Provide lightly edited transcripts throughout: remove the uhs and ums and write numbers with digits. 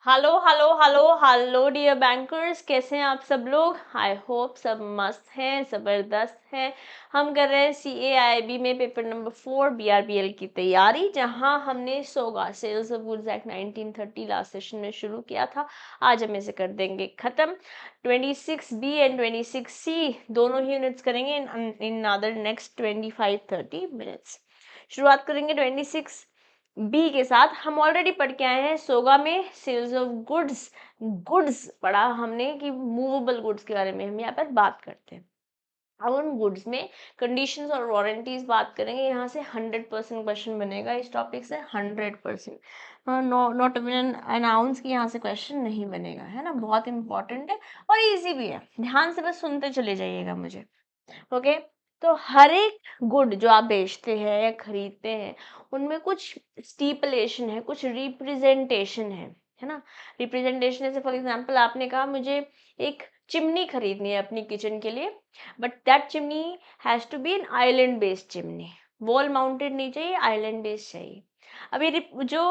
Hello hello hello hello dear bankers, कैसे हैं आप सब लोग। आई होप सब मस्त हैं, ज़बरदस्त हैं। हम कर रहे हैं CAIB में पेपर नंबर 4 BRBL की तैयारी, जहां हमने SOGA sales of goods act 1930 last session में शुरू किया था। आज हम इसे कर देंगे ख़त्म। 26B एंड 26C दोनों ही यूनिट्स करेंगे इन अदर नेक्स्ट 25-30 मिनट्स। शुरुआत करेंगे 26B के साथ। हम ऑलरेडी पढ़ के आए हैं सोगा में सेल्स ऑफ गुड्स। गुड्स पढ़ा हमने कि मूवेबल गुड्स के बारे में हम यहाँ पर बात करते हैं। अब उन गुड्स में कंडीशंस और वारंटीज बात करेंगे। यहाँ से 100% क्वेश्चन बनेगा इस टॉपिक से, 100%। नॉट इवन अनाउंस की यहाँ से क्वेश्चन नहीं बनेगा, है ना। बहुत इंपॉर्टेंट है और इजी भी है, ध्यान से बस सुनते चले जाइएगा मुझे। ओके, तो हर एक गुड जो आप बेचते हैं या खरीदते हैं, उनमें कुछ स्टीपलेशन है, कुछ रिप्रेजेंटेशन है ना। रिप्रेजेंटेशन जैसे फॉर एग्जांपल आपने कहा मुझे एक चिमनी खरीदनी है अपनी किचन के लिए, but that chimney has to be an island based chimney. Wall mounted नहीं चाहिए, आइलैंड बेस्ड चाहिए। अब ये जो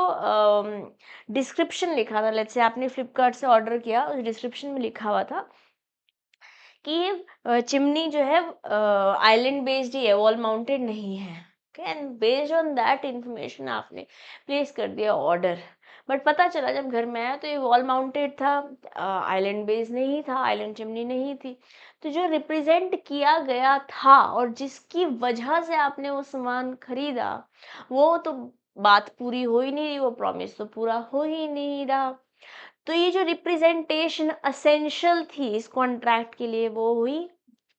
डिस्क्रिप्शन लिखा था, लेट्स से आपने फ्लिपकार्ट से ऑर्डर किया, उस डिस्क्रिप्शन में लिखा हुआ था कि चिमनी जो है आइलैंड बेस्ड ही है, वॉल माउंटेड नहीं है। And based on that information आपने प्लेस कर दिया ऑर्डर, बट पता चला जब घर में आया तो ये वॉल माउंटेड था, आइलैंड बेस्ड नहीं था, आइलैंड चिमनी नहीं थी। तो जो रिप्रेजेंट किया गया था और जिसकी वजह से आपने वो सामान खरीदा, वो तो बात पूरी हो ही नहीं रही, वो प्रॉमिस तो पूरा हो ही नहीं रहा। तो ये जो रिप्रेजेंटेशन असेंशियल थी इस कॉन्ट्रैक्ट के लिए, वो हुई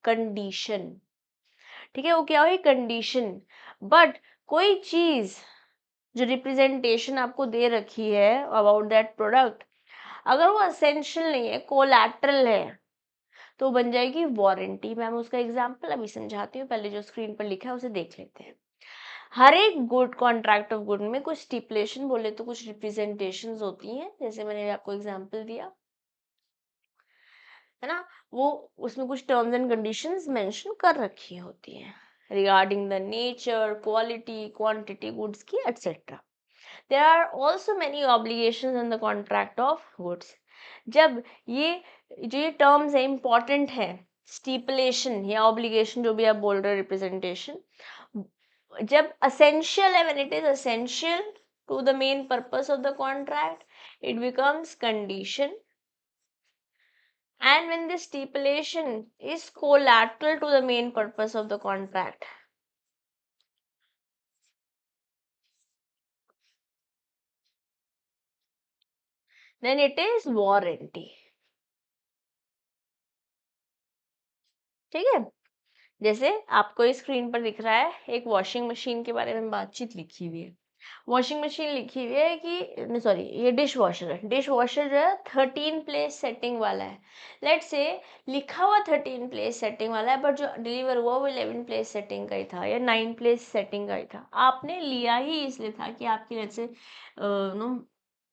कंडीशन। ठीक है, वो क्या हुई, कंडीशन। बट कोई चीज जो रिप्रेजेंटेशन आपको दे रखी है अबाउट दैट प्रोडक्ट, अगर वो असेंशियल नहीं है, कोलैटरल है, तो बन जाएगी वारंटी। मैम उसका एग्जांपल अभी समझाती हूँ, पहले जो स्क्रीन पर लिखा है उसे देख लेते हैं। हर एक गुड कॉन्ट्रैक्ट ऑफ गुड में कुछ स्टिपुलेशन बोले तो कुछ रिप्रेजेंटेशंस होती हैं, जैसे मैंने आपको एग्जांपल दिया, है ना। वो उसमें कुछ टर्म्स एंड कंडीशंस मेंशन कर रखी होती हैं regarding the nature, quality, quantity goods की, etcetera. There are also many obligations in the contract of goods. जब ये जो ये टर्म्स है इंपॉर्टेंट है, स्टिपुलेशन या ऑब्लिगेशन जो भी आप बोल रहे हो, रिप्रेजेंटेशन, जब असेंशियल है, when it is essential to the main purpose of the contract, it becomes condition. And when this stipulation is collateral to the main purpose of the contract, then it is warranty. ठीक है, जैसे आपको इस screen पर दिख रहा है, एक वॉशिंग मशीन के बारे में बातचीत लिखी हुई है। वॉशिंग मशीन लिखी हुई है कि सॉरी, ये डिश वॉशर है। डिश वॉशर जो है 13 प्लेस सेटिंग वाला है। लेट्स से लिखा हुआ 13 प्लेस सेटिंग वाला है, बट जो डिलीवर हुआ वो 11 प्लेस सेटिंग का ही था या 9 प्लेस सेटिंग का ही था। आपने लिया ही इसलिए था कि आपकी let's say no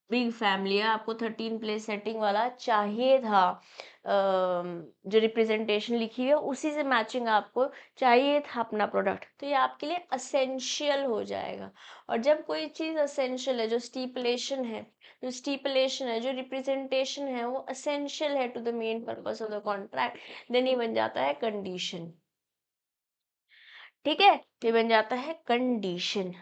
big family है, आपको 13 प्लेस सेटिंग वाला चाहिए था। जो रिप्रेजेंटेशन लिखी है उसी से मैचिंग आपको चाहिए था अपना प्रोडक्ट, तो ये आपके लिए असेंशियल हो जाएगा। और जब कोई चीज़ असेंशियल है, जो स्टीपलेशन है, जो रिप्रेजेंटेशन है, वो असेंशियल है to the main purpose of the contract, then ये बन जाता है कंडीशन। ठीक है, ये बन जाता है कंडीशन।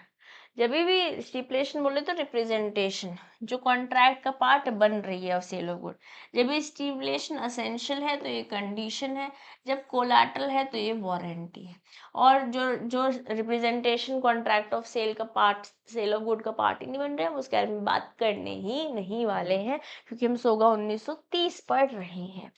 जब भी स्टिपुलेशन बोले तो रिप्रेजेंटेशन जो कॉन्ट्रैक्ट का पार्ट बन रही है सेल ऑफ गुड। जब भी स्टिपुलेशन असेंशियल है तो ये कंडीशन है, जब कोलैटरल है तो ये वारंटी है। और जो जो रिप्रेजेंटेशन कॉन्ट्रैक्ट ऑफ सेल का पार्ट, सेल ऑफ गुड का पार्ट ही नहीं बन रहे हैं, उसके बारे में बात करने ही नहीं वाले हैं, क्योंकि हम सोगा 1930 पढ़ रहे हैं।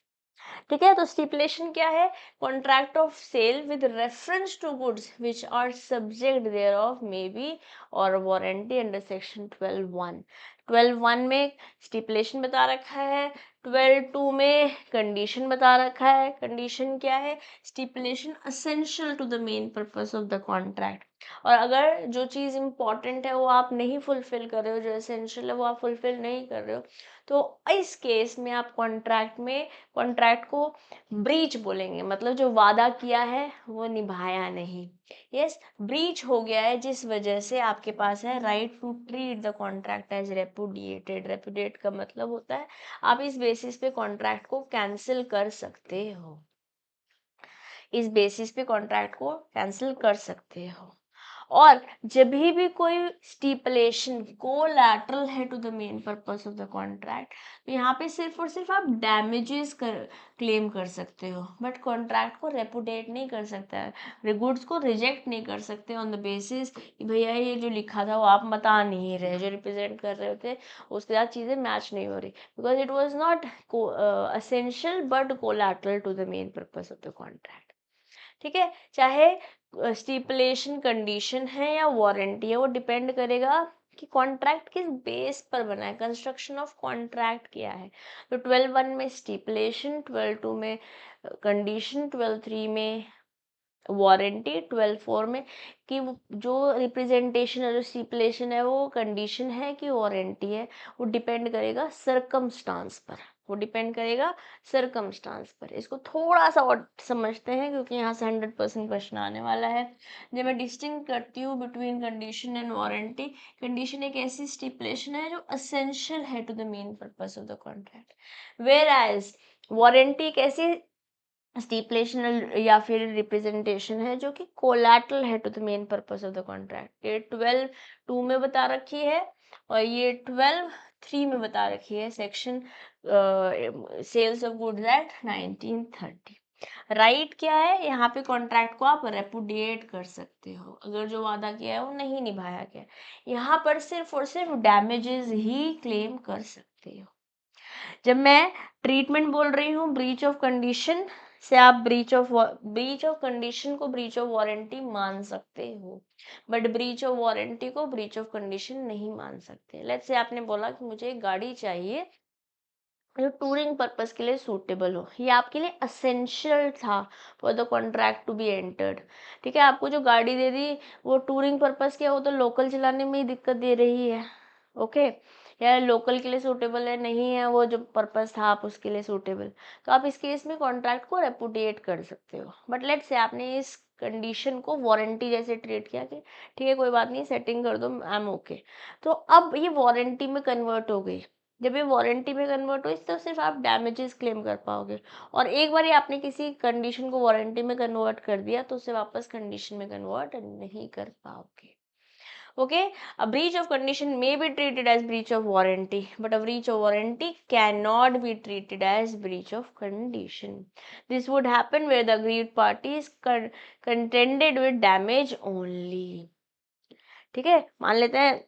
ठीक है, तो स्टिपुलेशन क्या है, contract of sale with reference to goods which are subject thereof may be और वारंटी अंडर सेक्शन 12(1). 12(1) में स्टिपुलेशन बता रखा है, 12(2) में कंडीशन बता रखा है। कंडीशन क्या है, stipulation essential to the main purpose of the contract. और अगर जो चीज़ इम्पोर्टेंट है वो आप नहीं फुलफिल कर रहे हो, जो एसेंशियल है वो आप फुलफिल नहीं कर रहे हो, तो इस केस में आप कॉन्ट्रैक्ट को ब्रीच बोलेंगे, मतलब जो वादा किया है वो निभाया नहीं। यस, ब्रीच हो गया है, जिस वजह से आपके पास है right to treat the contract as repudiated. Repudiate का मतलब होता है आप इस बेसिस पे कॉन्ट्रैक्ट को कैंसिल कर सकते हो, इस बेसिस पे कॉन्ट्रैक्ट को कैंसिल कर सकते हो। और जब भी कोई स्टिपुलेशन कोलैटरल है to the main purpose of the contract, तो यहाँ पे सिर्फ और सिर्फ आप डैमेजेस क्लेम कर सकते हो, बट कॉन्ट्रैक्ट को रेपुडेट नहीं कर सकता है, गुड्स को रिजेक्ट नहीं कर सकते ऑन द बेसिस कि भैया ये जो लिखा था वो आप बता नहीं रहे, जो रिप्रेजेंट कर रहे होते उसके साथ चीज़ें मैच नहीं हो रही, because it was not essential but collateral to the main purpose of the contract. ठीक है, चाहे स्टिपुलेशन कंडीशन है या वारंटी है, वो डिपेंड करेगा कि कॉन्ट्रैक्ट किस बेस पर बना है, कंस्ट्रक्शन ऑफ कॉन्ट्रैक्ट क्या है। तो 12(1) में स्टिपुलेशन, 12(2) में कंडीशन, 12(3) में वारंटी, 12(4) में कि जो रिप्रेजेंटेशन है, जो स्टिपुलेशन है, वो कंडीशन है कि वारंटी है, वो डिपेंड करेगा सरकमस्टांस पर, वो डिपेंड करेगा सरकमस्टांस पर। इसको थोड़ा सा और समझते हैं क्योंकि यहाँ से 100% क्वेश्चन आने वाला है। जब मैं डिस्टिंग करती हूँ between condition and warranty, condition एक ऐसी स्टिपुलेशन है जो असेंशियल है to the main purpose of the contract, whereas warranty एक ऐसी स्टिपुलेशन या फिर रिप्रेजेंटेशन है जो कि कोलैटरल है to the main purpose of the contract. ये 12(2) में बता रखी है और ये 12(3) में बता रखी है, section sales of goods act 1930। Right क्या है, यहाँ पे कॉन्ट्रैक्ट को आप रेपुडिएट कर सकते हो अगर जो वादा किया है वो नहीं निभाया गया। यहाँ पर सिर्फ और सिर्फ डैमेजेस ही क्लेम कर सकते हो। जब मैं ट्रीटमेंट बोल रही हूँ ब्रीच ऑफ कंडीशन से, आप ब्रीच ऑफ कंडीशन को ब्रीच ऑफ वारंटी मान सकते हो, बट ब्रीच ऑफ वारंटी को ब्रीच ऑफ कंडीशन नहीं मान सकते। लेट्स से आपने बोला कि मुझे एक गाड़ी चाहिए जो टूरिंग पर्पस के लिए सूटेबल हो, ये आपके लिए असेंशियल था for the contract to be entered. ठीक है, आपको जो गाड़ी दे दी वो टूरिंग पर्पस क्या, वो तो लोकल चलाने में ही दिक्कत दे रही है। ओके, या लोकल के लिए सूटेबल है, नहीं है वो जो पर्पस था आप उसके लिए सूटेबल, तो आप इस केस में कॉन्ट्रैक्ट को रेपुडिएट कर सकते हो। बट लेट्स से आपने इस कंडीशन को वारंटी जैसे ट्रीट किया कि ठीक है कोई बात नहीं, सेटिंग कर दो, आई एम ओके, तो अब ये वारंटी में कन्वर्ट हो गई। जब ये वारंटी में कन्वर्ट हुई तो सिर्फ आप डैमेजेस क्लेम कर पाओगे, और एक बार आपने किसी कंडीशन को वारंटी में कन्वर्ट कर दिया तो उसे वापस कंडीशन में कन्वर्ट नहीं कर पाओगे। Okay, a breach of condition may be treated as breach of warranty, but a breach of warranty cannot be treated as breach of condition. This would happen where the aggrieved parties contended with damage only. ठीक है, मान लेते हैं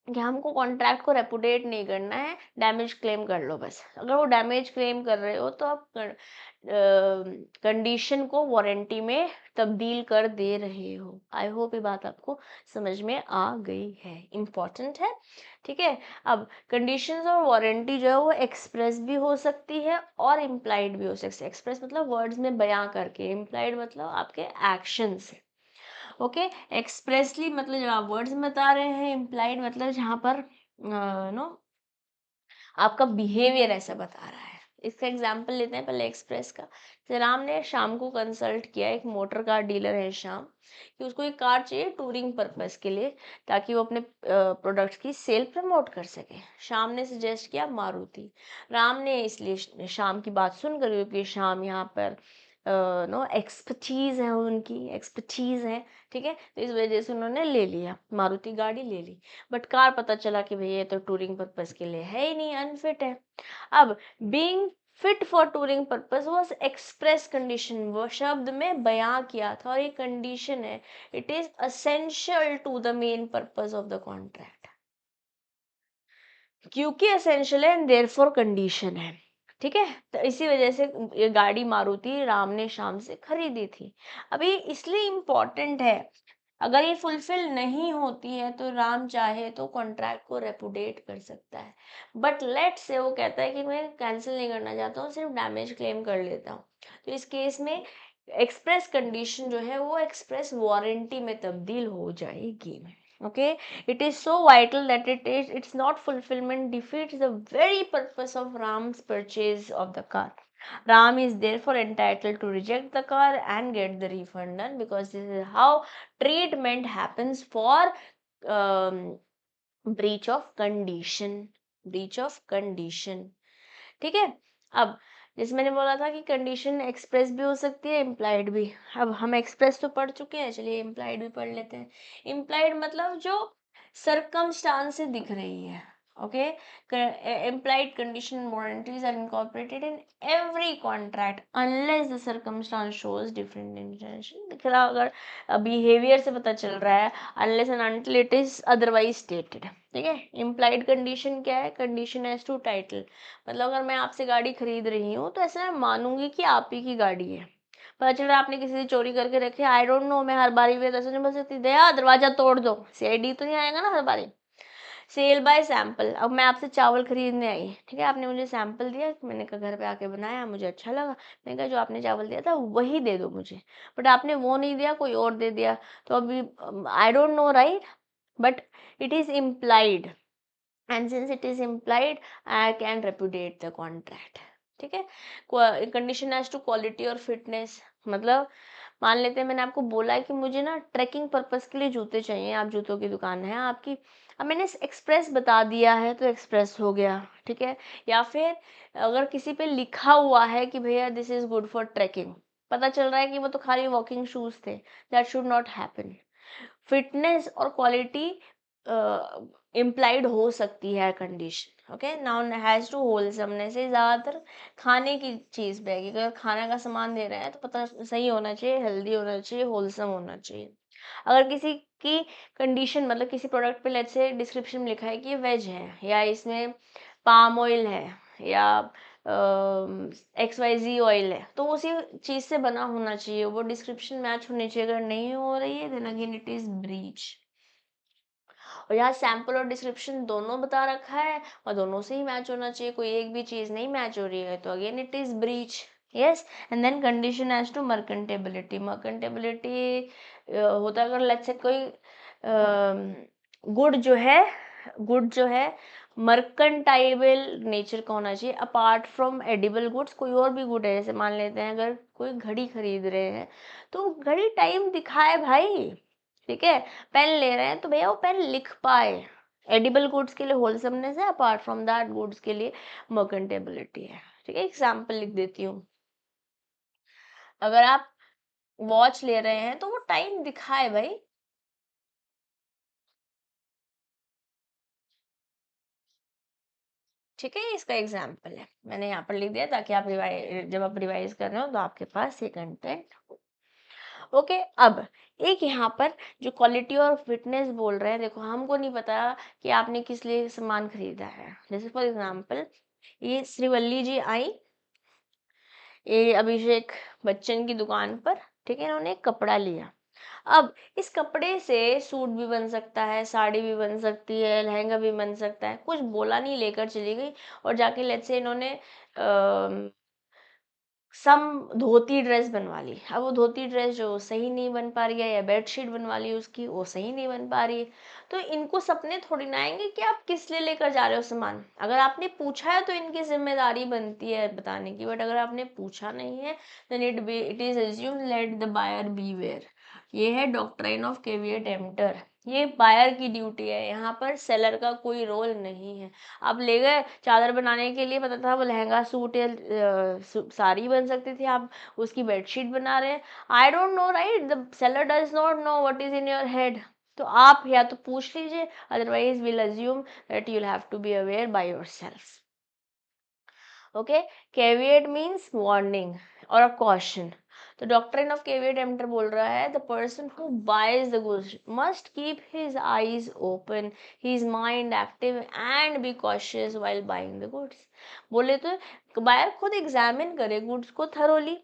कि हमको contract को repudiate नहीं करना है, डैमेज क्लेम कर लो बस। अगर वो डैमेज क्लेम कर रहे हो तो आप कंडीशन को वारंटी में तब्दील कर दे रहे हो। आई होप ये बात आपको समझ में आ गई है, इम्पॉर्टेंट है। ठीक है, अब कंडीशंस और वारंटी जो है वो एक्सप्रेस भी हो सकती है और इम्प्लाइड भी हो सकती है। एक्सप्रेस मतलब वर्ड्स में बयां करके, इम्प्लाइड मतलब आपके एक्शन से। ओके, एक्सप्रेसली मतलब जब आप वर्ड्स में बता रहे हैं, इम्प्लाइड मतलब जहाँ पर नो आपका बिहेवियर ऐसा बता रहा है। इसका एग्जाम्पल लेते हैं पहले एक्सप्रेस का। तो राम ने शाम को कंसल्ट किया, एक मोटर कार डीलर है शाम, कि उसको एक कार चाहिए टूरिंग पर्पस के लिए ताकि वो अपने प्रोडक्ट्स की सेल प्रमोट कर सके। शाम ने सजेस्ट किया मारुति। राम ने इसलिए शाम की बात सुनकर, क्योंकि शाम यहाँ पर नो एक्सपर्टीज है, उनकी एक्सपर्टीज है, ठीक है, तो इस वजह से उन्होंने ले लिया, मारुति गाड़ी ले ली। बट कार पता चला कि भैया ये तो टूरिंग पर्पस के लिए है ही नहीं, अनफिट है। अब being fit for touring purpose was express condition, वो शब्द में बयां किया था और ये कंडीशन है, it is essential to the main purpose of the contract. क्योंकि एसेंशियल है एंड देयरफॉर कंडीशन है। ठीक है, तो इसी वजह से ये गाड़ी मारुति राम ने शाम से खरीदी थी। अभी इसलिए इम्पोर्टेंट है, अगर ये फुलफिल नहीं होती है तो राम चाहे तो कॉन्ट्रैक्ट को रेपुडिएट कर सकता है। बट लेट से वो कहता है कि मैं कैंसिल नहीं करना चाहता हूँ, सिर्फ डैमेज क्लेम कर लेता हूँ, तो इस केस में एक्सप्रेस कंडीशन जो है वो एक्सप्रेस वारंटी में तब्दील हो जाएगी। Okay, it is so vital that it's not fulfilment defeats the very purpose of Ram's purchase of the car. Ram is therefore entitled to reject the car and get the refund done, because this is how treatment happens for um, breach of condition. breach of condition. ठीक है. अब जैसे मैंने बोला था कि condition express भी हो सकती है, इम्प्लाइड भी. अब हम एक्सप्रेस तो पढ़ चुके हैं, चलिए इम्प्लाइड भी पढ़ लेते हैं. इम्प्लाइड मतलब जो सरकमस्टांस से दिख रही है. Okay, implied condition warranties are incorporated in every contract unless the circumstance shows different intention. दिख रहा, अगर बिहेवियर से पता चल रहा है, unless and until it is otherwise stated. ठीक है. implied condition क्या है? condition as to title. मतलब अगर मैं आपसे गाड़ी खरीद रही हूँ तो ऐसा मैं मानूंगी कि आप ही की गाड़ी है. पता चल रहा है आपने किसी से चोरी करके रखे, आई डोंट नो, मैं हर बारी पे ऐसे नहीं बन सकती, दया दरवाजा तोड़ दो, सीआईडी तो नहीं आएगा ना हर बारी. Sale by sample. अब मैं आपसे चावल खरीदने आई, ठीक है, आपने मुझे सैंपल दिया, मैंने कहा घर पे आके बनाया, मुझे अच्छा लगा, मैंने कहा जो आपने चावल दिया था वही दे दो मुझे, बट आपने वो नहीं दिया, कोई और दे दिया, तो अभी आई don't know, right, but it is implied, and since it is implied I can repudiate the contract. ठीक है. कंडीशन एज टू क्वालिटी और फिटनेस, मतलब मान लेते हैं मैंने आपको बोला है कि मुझे ना ट्रैकिंग पर्पस के लिए जूते चाहिए, आप जूतों की दुकान है आपकी, अब मैंने एक्सप्रेस बता दिया है तो एक्सप्रेस हो गया. ठीक है. या फिर अगर किसी पे लिखा हुआ है कि भैया this is good for trekking, पता चल रहा है कि वो तो खाली वॉकिंग शूज थे, that should not happen. Fitness और क्वालिटी इम्प्लाइड हो सकती है condition. Okay, known has to wholesomeness से ज़्यादातर खाने की चीज़ पे है कि अगर खाने का सामान दे रहे हैं तो पता सही होना चाहिए, हेल्दी होना चाहिए, होलसम होना चाहिए. अगर किसी की कंडीशन मतलब किसी प्रोडक्ट पे लेट्स से डिस्क्रिप्शन में लिखा है कि ये वेज है या इसमें पाम ऑयल है या XYZ ऑयल है, तो उसी चीज़ से बना होना चाहिए, वो डिस्क्रिप्शन मैच होनी चाहिए. अगर नहीं हो रही है then again it is breach. और यहाँ सैंपल और डिस्क्रिप्शन दोनों बता रखा है और दोनों से ही मैच होना चाहिए, कोई एक भी चीज़ नहीं मैच हो रही है तो again it is breach. Yes. And then condition as to merchantability. Merchantability होता है अगर लेट्स से कोई गुड जो है मर्केंटाइबल नेचर का होना चाहिए अपार्ट फ्रॉम एडिबल गुड्स. कोई और भी गुड है, जैसे मान लेते हैं अगर कोई घड़ी खरीद रहे हैं तो घड़ी टाइम दिखाए भाई. ठीक है. पेन ले रहे हैं तो भैया वो पेन लिख पाए. एडिबल गुड्स के लिए होलसमनेस है, अपार्ट फ्रॉम दैट गुड्स के लिए मर्केंटेबिलिटी है. ठीक है. एग्जाम्पल लिख देती हूँ. अगर आप वॉच ले रहे हैं तो वो टाइम दिखाए भाई. ठीक है. इसका एग्जाम्पल है, मैंने यहाँ पर लिख दिया ताकि आप रिवाइज जब आप रिवाइज कर रहे हो तो आपके पास ये कंटेंट हो. ओके. अब एक यहाँ पर जो क्वालिटी और फिटनेस बोल रहे हैं, देखो हमको नहीं पता कि आपने किस लिए सामान खरीदा है. जैसे फॉर एग्जाम्पल ये श्रीवल्ली जी आई ये अभिषेक बच्चन की दुकान पर. ठीक है. इन्होंने एक कपड़ा लिया. अब इस कपड़े से सूट भी बन सकता है, साड़ी भी बन सकती है, लहंगा भी बन सकता है. कुछ बोला नहीं, लेकर चली गई और जाके लेट्स से इन्होंने सम धोती ड्रेस बनवा ली. अब वो धोती ड्रेस जो सही नहीं बन पा रही है या बेडशीट बनवा ली उसकी वो सही नहीं बन पा रही है, तो इनको सपने थोड़ी ना आएंगे कि आप किस लिए लेकर जा रहे हो सामान. अगर आपने पूछा है तो इनकी जिम्मेदारी बनती है बताने की, बट अगर आपने पूछा नहीं है then it is assume let the buyer beware. ये है डॉक्ट्राइन ऑफ केविएट एम्प्टर. ये बायर की ड्यूटी है, यहाँ पर सेलर का कोई रोल नहीं है. आप ले गए चादर बनाने के लिए, पता था वो लहंगा सूट या साड़ी बन सकती थी, आप उसकी बेडशीट बना रहे हैं. I don't know, right, the seller does not know what is in your head. तो आप या तो पूछ लीजिए, otherwise will assume that you have to be aware by yourself. Okay. Caveat means warning और अ कॉशन. तो doctrine of caveat emptor बोल रहा है the person who buys the goods must keep his eyes open, his mind active and be cautious while buying the goods. बोले तो buyer खुद examine करे goods को thoroughly.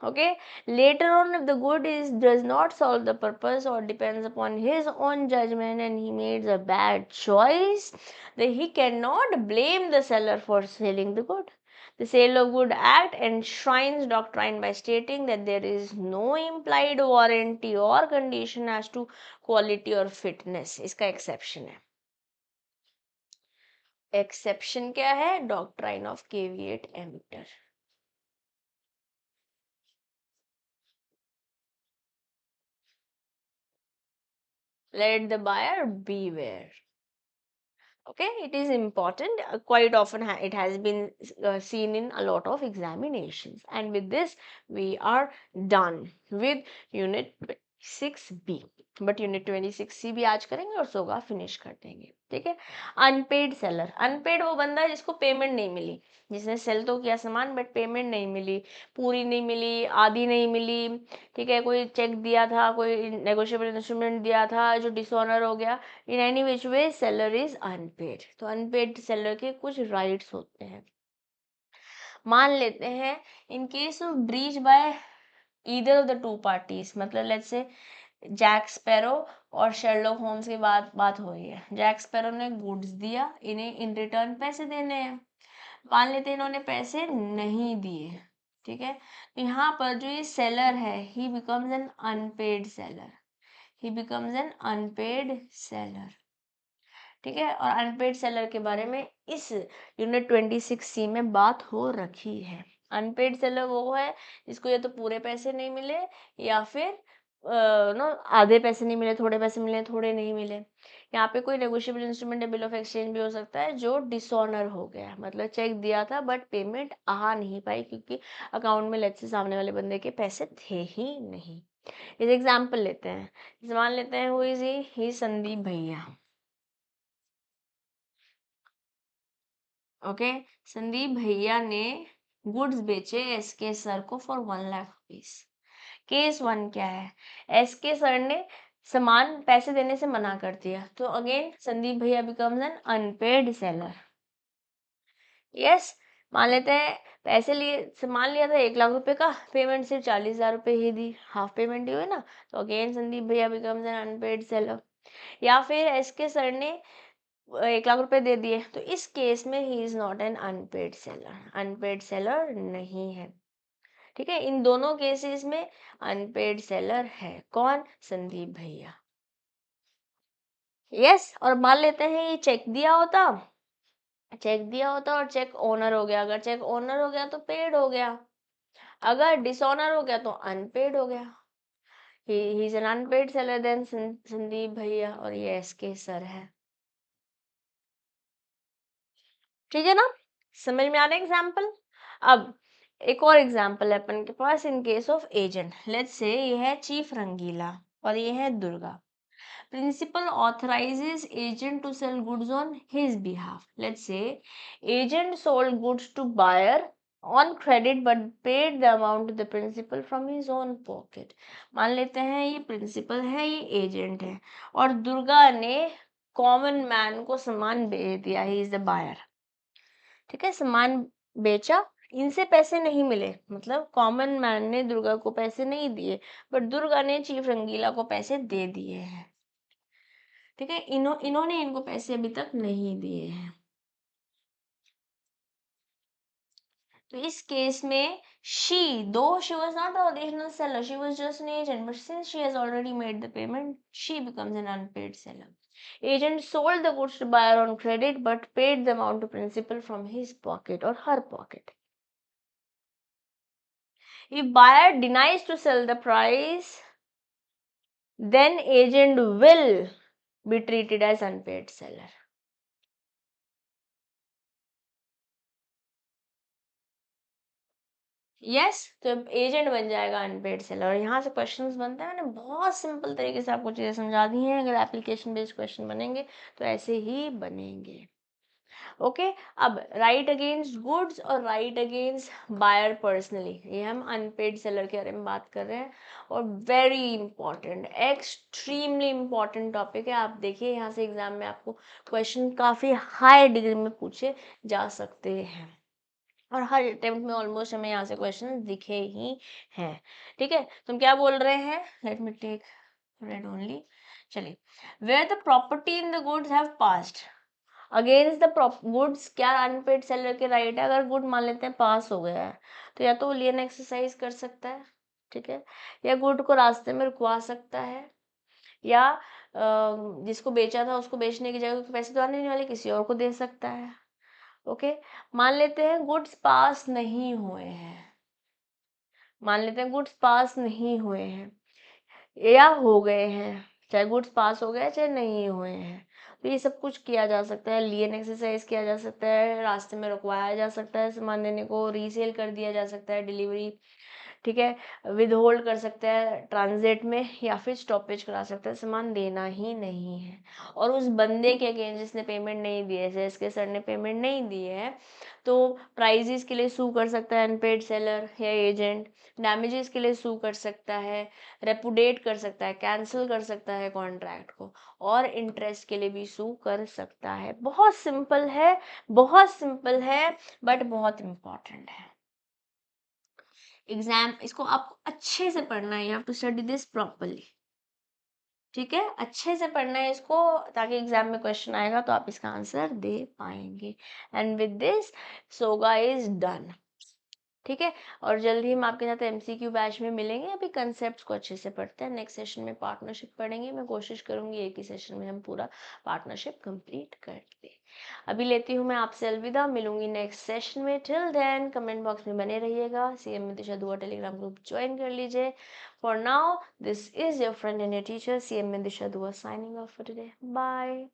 Okay, later on if the good is does not solve the purpose or depends upon his own judgment and he made a bad choice, then he cannot blame the seller for selling the good. The Sale of Good Act enshrines doctrine by stating that there is no implied warranty or condition as to quality or fitness. इसका exception है. Exception क्या है? Doctrine of caveat emptor. Let the buyer beware. Okay, it is important. Quite often it has been seen in a lot of examinations. And with this, we are done with unit 6B. But unit 26C भी आज करेंगे और सोगा finish कर देंगे. ठीक है. Unpaid seller. Unpaid वो बंदा है जिसको पेमेंट नहीं मिली, जिसने सेल तो किया सामान बट पेमेंट नहीं मिली, पूरी नहीं मिली, आधी नहीं मिली. ठीक है. कोई चेक दिया था, कोई नेगोशिएबल इंस्ट्रूमेंट दिया था जो डिसऑनर हो गया. In any which way seller is unpaid. तो अनपेड सेलर के कुछ राइट्स होते हैं. मान लेते हैं in case of breach by either of the two parties, मतलब लेट्स से जैक स्पैरो और शेरलॉक होम्स की बात हो रही है. जैक स्पैरो ने गुड्स दिया, इन्हें इन रिटर्न पैसे देने हैं. मान लेते हैं इन्होंने पैसे नहीं दिए. ठीक है. तो यहाँ पर जो ये सेलर है, he becomes an unpaid seller. He becomes an unpaid seller. ठीक है. और अनपेड सेलर के बारे में इस यूनिट 26C में बात हो रखी है. अनपेड सेलर वो है जिसको या तो पूरे पैसे नहीं मिले या फिर नो आधे पैसे नहीं मिले, थोड़े पैसे मिले, थोड़े नहीं मिले. यहाँ पे कोई नेगोशिएबल इंस्ट्रूमेंट या बिल ऑफ एक्सचेंज भी हो सकता है जो डिसऑनर हो गया, मतलब चेक दिया था बट पेमेंट आ नहीं पाई क्योंकि अकाउंट में लेट्स से सामने वाले बंदे के पैसे थे ही नहीं. इस एग्जाम्पल लेते हैं. मान लेते हैं हु इज ही संदीप भैया. ओके. संदीप भैया ने गुड्स बेचे एसके सर को फॉर 1,00,000 रुपीज. केस 1 क्या है? एसके सर ने सामान पैसे देने से मना कर दिया, तो अगेन संदीप भैया becomes an unpaid seller. Yes. मान लेते हैं पैसे लिए, सामान लिया था 1,00,000 रुपए का, पेमेंट सिर्फ 40,000 रुपए ही दी, हाफ पेमेंट ही हुई ना, तो अगेन संदीप भैया बिकम्स एन अनपेड सेलर. या फिर एसके सर ने 1,00,000 रुपए दे दिए, तो इस केस में he is not an unpaid seller. Unpaid seller नहीं है. ठीक है. इन दोनों केसेस में अनपेड सेलर है. कौन? संदीप भैया. यस. और मान लेते हैं ये चेक दिया होता, और चेक ओनर हो गया. अगर चेक ओनर हो गया तो पेड हो गया, अगर डिसऑनर हो गया तो अनपेड हो गया. He is an unpaid seller then Sandeep भैया. और ये एसके सर है. ठीक है ना. समझ में आ रहा है एग्जाम्पल. अब एक और एग्जाम्पल है अपन के पास in case of agent. Let's say ये है चीफ रंगीला और ये है Durga. Principal authorizes agent to sell goods on his behalf. Let's say agent sold goods to buyer on credit but paid the amount to the principal from his own pocket. मान लेते हैं ये principal है, ये agent है, और दुर्गा ने common man को सामान बेच दिया. He is the buyer. ठीक है. सामान बेचा, इनसे पैसे नहीं मिले, मतलब कॉमन मैन ने दुर्गा को पैसे नहीं दिए बट दुर्गा ने चीफ रंगीला को पैसे दे दिए हैं. ठीक है. इन्होंने इनको पैसे अभी तक नहीं दिए हैं. तो इस केस में though she was not the original seller, she was just an agent, but since she has already made the payment, she becomes an unpaid seller. Agent sold the goods to buyer on credit but paid the amount to principal from his pocket or her pocket. If buyer denies to sell the price, then agent will be treated as unpaid seller. Yes. तो agent बन जाएगा unpaid seller. और यहाँ से questions बनते हैं. मैंने बहुत सिंपल तरीके से आपको चीज़ें समझा दी हैं. अगर एप्लीकेशन बेस्ड क्वेश्चन बनेंगे तो ऐसे ही बनेंगे. ओके. अब राइट अगेंस्ट गुड्स और राइट अगेंस्ट बायर पर्सनली, ये हम अनपेड सेलर के बारे में बात कर रहे हैं. और very important, extremely important topic है. आप देखिए यहाँ से एग्जाम में आपको क्वेश्चन काफ़ी हाई डिग्री में पूछे जा सकते हैं और हर अटेम्प्ट में ऑलमोस्ट हमें यहाँ से क्वेश्चन दिखे ही हैं. ठीक है. तुम क्या बोल रहे हैं? Let me take red only. चलिए. Where the property in the goods have passed, against the goods, क्या अनपेड सेलर के राइट है? अगर गुड मान लेते हैं पास हो गया है तो या तो वो लियन एक्सरसाइज कर सकता है, ठीक है, या गुड को रास्ते में रुकवा सकता है, या जिसको बेचा था उसको बेचने की जगह पैसे तो आने नहीं वाले, किसी और को दे सकता है। ओके, मान लेते हैं गुड्स पास नहीं हुए हैं, मान लेते हैं गुड्स पास नहीं हुए हैं या हो गए हैं, चाहे गुड्स पास हो गए चाहे नहीं हुए हैं, तो ये सब कुछ किया जा सकता है। लियन एक्सरसाइज किया जा सकता है, रास्ते में रुकवाया जा सकता है सामान देने को, रीसेल कर दिया जा सकता है, डिलीवरी, ठीक है, विद होल्ड कर सकता है ट्रांजिट में, या फिर स्टॉपेज करा सकता है, सामान देना ही नहीं है। और उस बंदे के अगेंस्ट जिसने पेमेंट नहीं दी है, जैसे इसके सर ने पेमेंट नहीं दी है, तो प्राइजेस के लिए सू कर सकता है अनपेड सेलर या एजेंट, डैमेजेस के लिए सू कर सकता है, रेपुडेट कर सकता है, कैंसिल कर सकता है कॉन्ट्रैक्ट को, और इंटरेस्ट के लिए भी सू कर सकता है। बहुत सिंपल है, बहुत सिंपल है, बट बहुत इम्पॉर्टेंट है। एग्जाम इसको आपको अच्छे से पढ़ना है, you have to study this properly, ठीक है, अच्छे से पढ़ना है इसको, ताकि एग्जाम में क्वेश्चन आएगा तो आप इसका आंसर दे पाएंगे। And with this SOGA is done, ठीक है। और जल्दी हम आपके साथ एमसीक्यू बैच में मिलेंगे। अभी कंसेप्ट्स को अच्छे से पढ़ते हैं, नेक्स्ट सेशन में पार्टनरशिप पढ़ेंगे। मैं कोशिश करूंगी एक ही सेशन में हम पूरा पार्टनरशिप कंप्लीट कर दें। अभी लेती हूँ मैं आपसे अलविदा, मिलूंगी नेक्स्ट सेशन में। टिल देन कमेंट बॉक्स में बने रहिएगा, सीएम मिदिशा दुआ टेलीग्राम ग्रुप ज्वाइन कर लीजिए। For now this is your friend and your teacher CM Midisha Dua signing off for today. Bye.